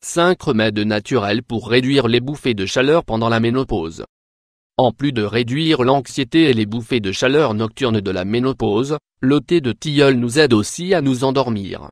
5 remèdes naturels pour réduire les bouffées de chaleur pendant la ménopause. En plus de réduire l'anxiété et les bouffées de chaleur nocturnes de la ménopause, le thé de tilleul nous aide aussi à nous endormir.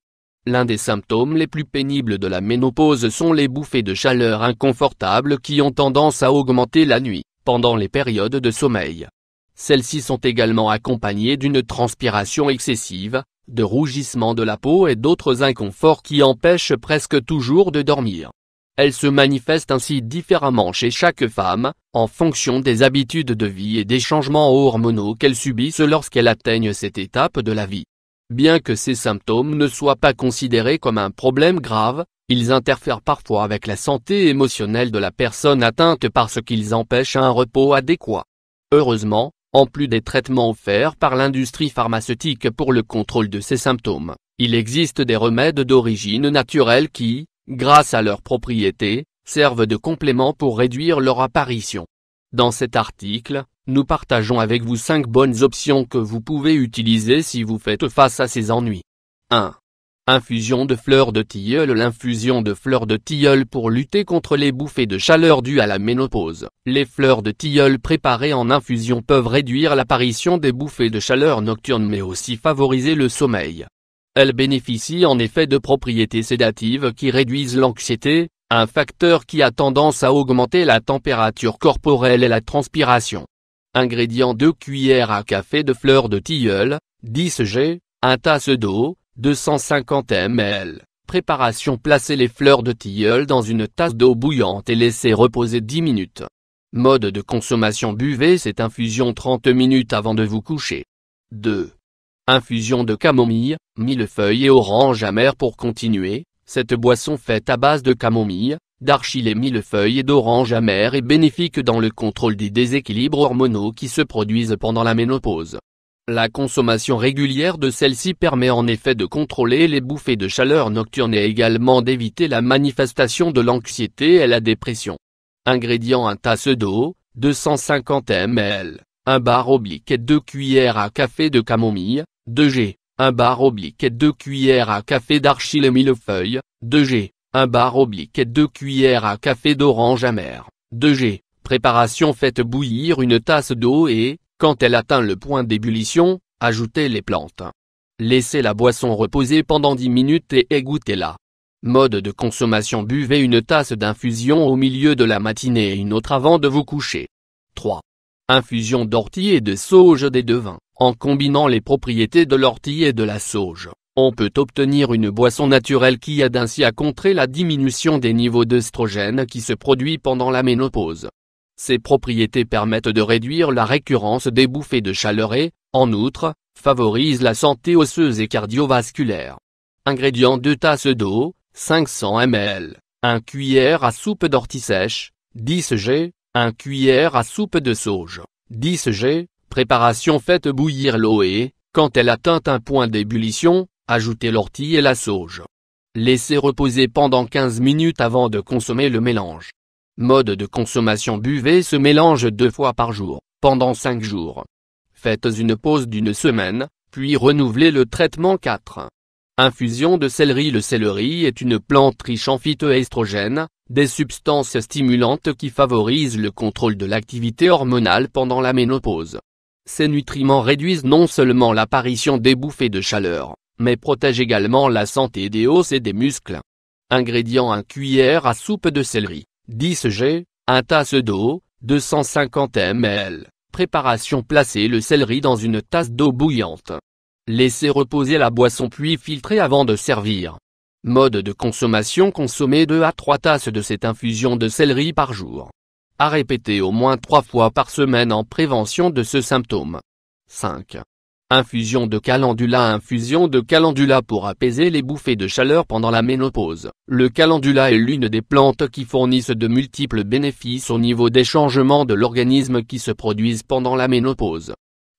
L'un des symptômes les plus pénibles de la ménopause sont les bouffées de chaleur inconfortables qui ont tendance à augmenter la nuit, pendant les périodes de sommeil. Celles-ci sont également accompagnées d'une transpiration excessive, de rougissement de la peau et d'autres inconforts qui empêchent presque toujours de dormir. Elles se manifestent ainsi différemment chez chaque femme, en fonction des habitudes de vie et des changements hormonaux qu'elles subissent lorsqu'elles atteignent cette étape de la vie. Bien que ces symptômes ne soient pas considérés comme un problème grave, ils interfèrent parfois avec la santé émotionnelle de la personne atteinte parce qu'ils empêchent un repos adéquat. Heureusement, en plus des traitements offerts par l'industrie pharmaceutique pour le contrôle de ces symptômes, il existe des remèdes d'origine naturelle qui, grâce à leurs propriétés, servent de complément pour réduire leur apparition. Dans cet article, nous partageons avec vous 5 bonnes options que vous pouvez utiliser si vous faites face à ces ennuis. 1. Infusion de fleurs de tilleul. L'infusion de fleurs de tilleul pour lutter contre les bouffées de chaleur dues à la ménopause. Les fleurs de tilleul préparées en infusion peuvent réduire l'apparition des bouffées de chaleur nocturnes mais aussi favoriser le sommeil. Elles bénéficient en effet de propriétés sédatives qui réduisent l'anxiété, un facteur qui a tendance à augmenter la température corporelle et la transpiration. Ingrédients: 2 cuillères à café de fleurs de tilleul, 10 g, 1 tasse d'eau, 250 ml. Préparation: placez les fleurs de tilleul dans une tasse d'eau bouillante et laissez reposer 10 minutes. Mode de consommation: buvez cette infusion 30 minutes avant de vous coucher. 2. Infusion de camomille, millefeuille et orange amère. Pour continuer, cette boisson faite à base de camomille, d'archil et millefeuille et d'orange amère est bénéfique dans le contrôle des déséquilibres hormonaux qui se produisent pendant la ménopause. La consommation régulière de celle-ci permet en effet de contrôler les bouffées de chaleur nocturnes et également d'éviter la manifestation de l'anxiété et la dépression. Ingrédients: 1 tasse d'eau, 250 ml, 1 bar/et 2 cuillères à café de camomille, 2 g, 1 bar/et 2 cuillères à café d'archil et millefeuille, 2 g, 1 bar/et 2 cuillères à café d'orange amère, 2 g. Préparation: faites bouillir une tasse d'eau et, quand elle atteint le point d'ébullition, ajoutez les plantes. Laissez la boisson reposer pendant 10 minutes et égouttez-la. Mode de consommation: buvez une tasse d'infusion au milieu de la matinée et une autre avant de vous coucher. 3. Infusion d'ortie et de sauge des deux vins. En combinant les propriétés de l'ortie et de la sauge, on peut obtenir une boisson naturelle qui aide ainsi à contrer la diminution des niveaux d'œstrogène qui se produit pendant la ménopause. Ces propriétés permettent de réduire la récurrence des bouffées de chaleur et, en outre, favorisent la santé osseuse et cardiovasculaire. Ingrédients: 2 tasses d'eau, 500 ml, 1 cuillère à soupe d'ortie sèche, 10 g, 1 cuillère à soupe de sauge, 10 g. Préparation: faites bouillir l'eau et, quand elle atteint un point d'ébullition, ajoutez l'ortie et la sauge. Laissez reposer pendant 15 minutes avant de consommer le mélange. Mode de consommation: buvez ce mélange 2 fois par jour, pendant 5 jours. Faites une pause d'1 semaine, puis renouvelez le traitement. 4. Infusion de céleri. Le céleri est une plante riche en phytoestrogènes, des substances stimulantes qui favorisent le contrôle de l'activité hormonale pendant la ménopause. Ces nutriments réduisent non seulement l'apparition des bouffées de chaleur, mais protègent également la santé des os et des muscles. Ingrédients: 1 cuillère à soupe de céleri, 10 g, 1 tasse d'eau, 250 ml. Préparation: placez le céleri dans une tasse d'eau bouillante. Laissez reposer la boisson puis filtrez avant de servir. Mode de consommation: consommez 2 à 3 tasses de cette infusion de céleri par jour. À répéter au moins 3 fois par semaine en prévention de ce symptôme. 5. Infusion de calendula. Infusion de calendula pour apaiser les bouffées de chaleur pendant la ménopause. Le calendula est l'une des plantes qui fournissent de multiples bénéfices au niveau des changements de l'organisme qui se produisent pendant la ménopause.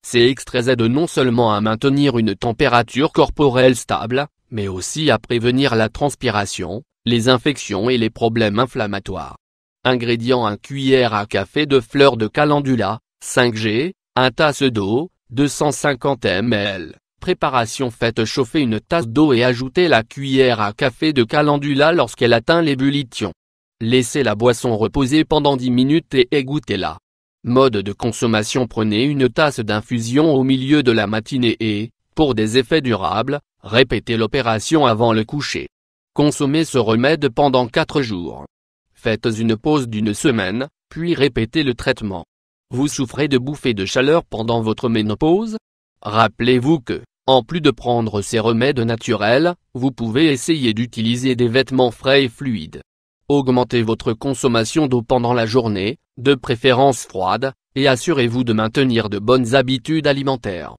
Ces extraits aident non seulement à maintenir une température corporelle stable, mais aussi à prévenir la transpiration, les infections et les problèmes inflammatoires. Ingrédients: 1 cuillère à café de fleurs de calendula, 5 g, 1 tasse d'eau, 250 ml. Préparation: faites chauffer une tasse d'eau et ajoutez la cuillère à café de calendula lorsqu'elle atteint l'ébullition. Laissez la boisson reposer pendant 10 minutes et égouttez-la. Mode de consommation: prenez une tasse d'infusion au milieu de la matinée et, pour des effets durables, répétez l'opération avant le coucher. Consommez ce remède pendant 4 jours. Faites une pause d'1 semaine, puis répétez le traitement. Vous souffrez de bouffées de chaleur pendant votre ménopause? Rappelez-vous que, en plus de prendre ces remèdes naturels, vous pouvez essayer d'utiliser des vêtements frais et fluides. Augmentez votre consommation d'eau pendant la journée, de préférence froide, et assurez-vous de maintenir de bonnes habitudes alimentaires.